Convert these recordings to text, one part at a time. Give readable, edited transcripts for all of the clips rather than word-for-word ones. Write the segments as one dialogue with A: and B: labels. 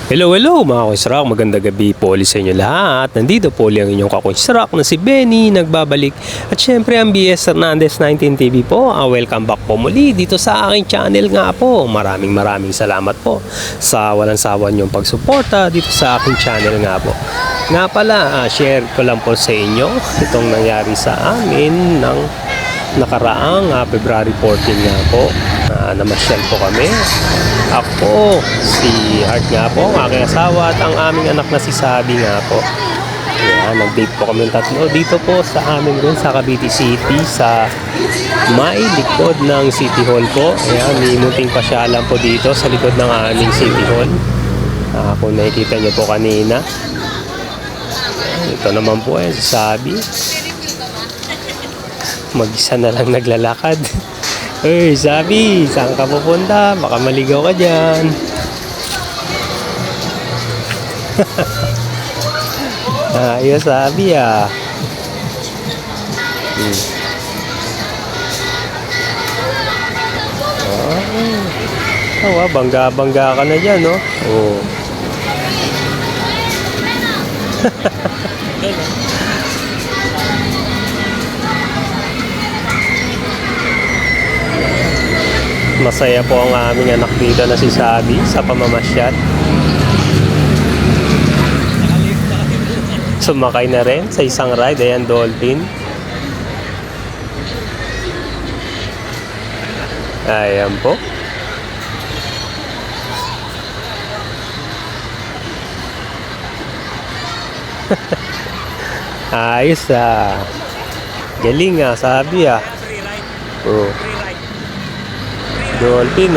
A: Hello mga kuisrak, magandang gabi po ulit sa inyo lahat. Nandito po ulit ang inyong kakuisrak na si Benny, nagbabalik. At syempre ang BS Hernandez 19 TV po. Welcome back po muli dito sa aking channel nga po. Maraming salamat po sa walang sawa niyong pagsuporta dito sa aking channel nga po. Nga pala, share ko lang po sa inyo itong nangyari sa amin ng nakaraang February 14 nga po. Namasyal po kami. Ako, si Art nga po, ang aking asawa at ang aming anak na si Sabi nga po. Yan, nag-date po kami tatlo dito po sa amin rin sa Cavite City sa may likod ng City Hall po. Ayan, may munting pasyalan po dito sa likod ng aming City Hall. Kung nakikita nyo po kanina. Ito naman po si Sabi. Mag-isa na lang naglalakad. Hey, Sabi, saan ka pupunta? Baka maligaw ka dyan. Ayos, Sabi bangga-bangga ka na dyan, no? Oh. Masaya po ang aming anak dito na si Sabi sa pamamasyal. Sumakay na rin sa isang ride. Ayan, dolphin. Ayan po. Ayos galing Sabi Oh. Dolphin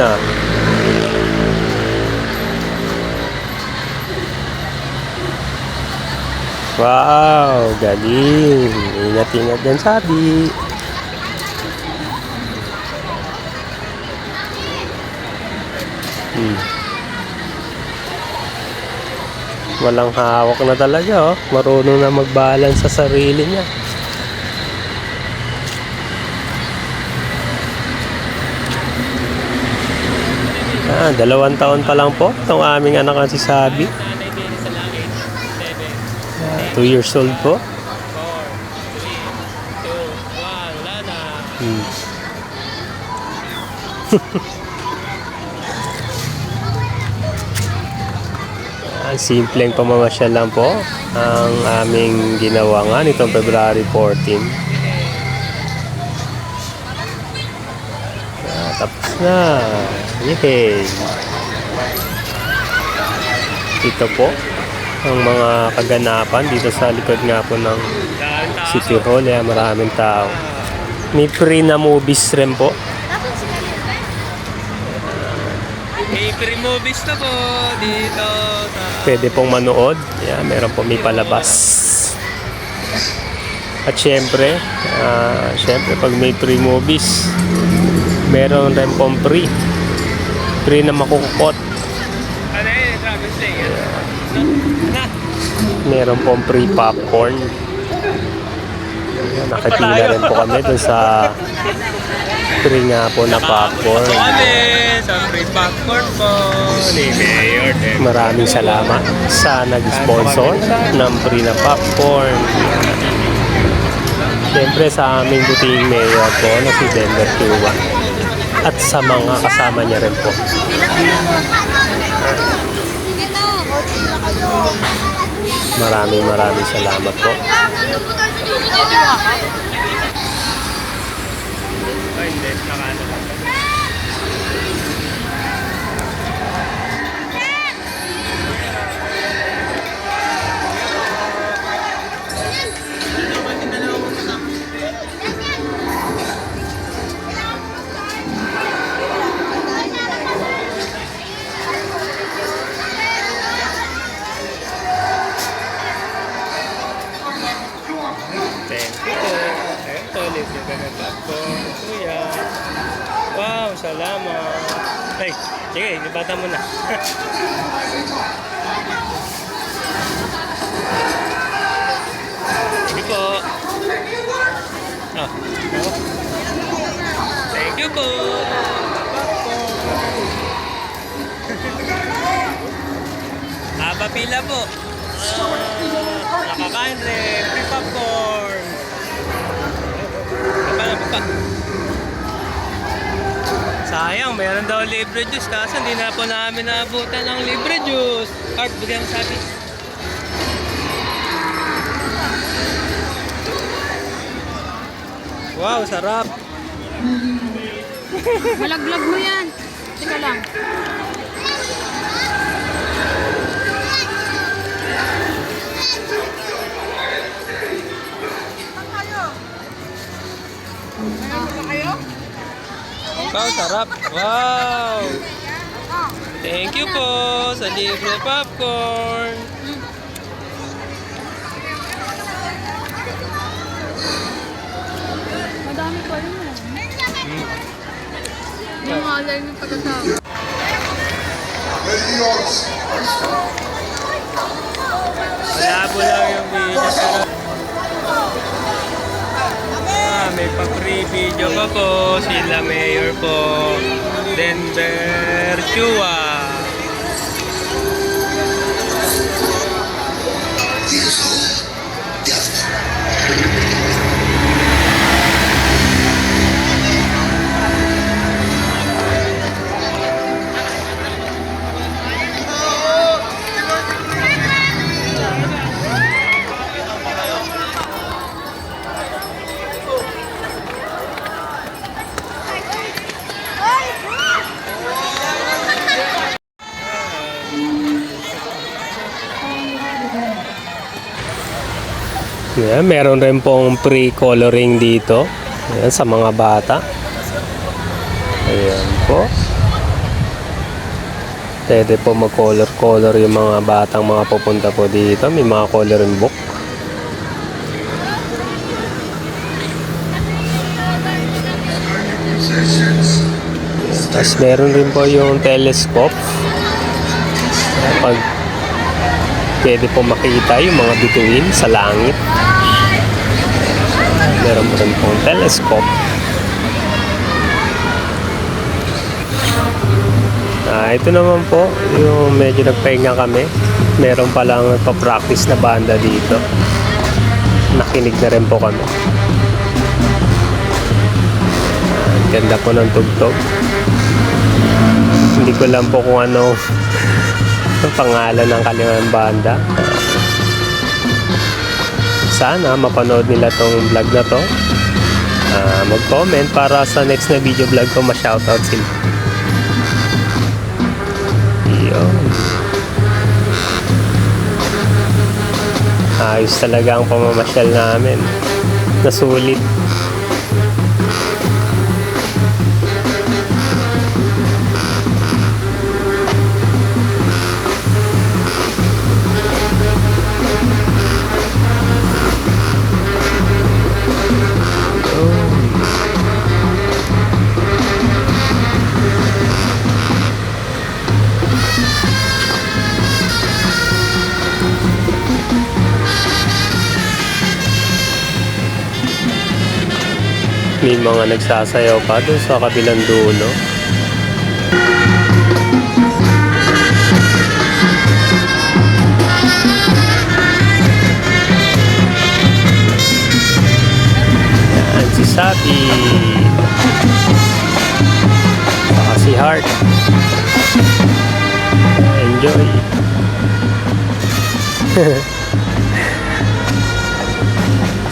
A: Wow, galing. Ingat-ingat din, Sabi. Walang hawak na talaga, oh. Marunong na mag-balance sa sarili niya. Dalawang taon pa lang po itong aming anak na si Sabi. 2 years old po. 4, 3, 2, 1, wala na. Simpleng pamamasyal lang po ang aming ginawa nga nitong February 14. Tapos na. Yay! Ito po ang mga kaganapan dito sa likod nga po ng City Hall. Maraming tao. May free na movies rin po.
B: May free movies na po dito sa...
A: Pwede pong manood. Meron po may palabas. At syempre pag may free movies, meron rin pong free na makukukot.
B: Ano yun? Travis Day.
A: Meron pong free popcorn. Nakapila rin po kami dun sa free nga po na popcorn.
B: Sa free popcorn po ni Mayor.
A: Maraming salamat sa nag-sponsor ng free na popcorn. Siyempre sa aming buting mayor po na si Denver Cuba. At sa mga kasama niya rin po. Maraming salamat po.
B: Wow, salamat. Ay, sige, ibata mo na. Sige po. Thank you po. Papila po. Nakakain rin. Free popcorn. Pa. Sayang, mayroon daw libre juice. Kaso hindi na po namin naabutan ng libre juice. Art, bigyan mo sabi. Wow, sarap.
C: Malaglag mo yan. Teka lang.
B: Wow, sarap. Wow. Thank you po sa libre popcorn.
C: Madami pa rin mo. Yung alay mo pagkasama.
B: Malabo lang yung video. May pa-free video pa po. Sila Mayor po. Denver Chua.
A: Yeah, meron rin pong pre-coloring dito. Ayan, sa mga bata. Ayan po. Pwede po mag-color yung mga batang mga pupunta po dito. May mga coloring book. Tapos meron rin po yung telescope. Pag pwede po makita yung mga bituin sa langit. Meron rin pong telescope. Ito naman po, yung medyo nagpahinga kami. Meron palang nagpa-practice na banda dito. Nakinig na rin po kami. Ganda po ng tugtog. Hindi ko lang po kung ano ang pangalan ng kanilang banda. Sana mapanood nila tong vlog na to. Mag-comment para sa next na video vlog ko ma-shoutout sila. Yun. Ayos talaga ang pamamasyal namin. Nasulit. May mga nagsasayaw pa doon sa kabilang dulo. Yan si Sapi. Saka si Heart. Enjoy.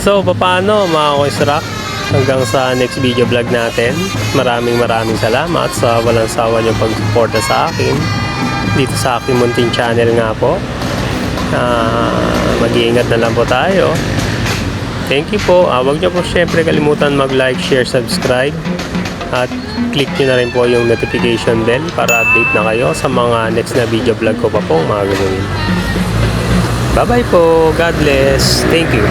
A: So, paano mga Koisrak? Hanggang sa next video vlog natin. Maraming salamat sa walang sawa niyong pagsuporta sa akin dito sa aking munting channel nga po. Mag-iingat na lang po tayo. Thank you po. Huwag niyo po syempre kalimutan mag-like, share, subscribe at click niyo na rin po yung notification bell para update na kayo sa mga next na video vlog ko pa po mga gagawin. Bye bye po. God bless. Thank you.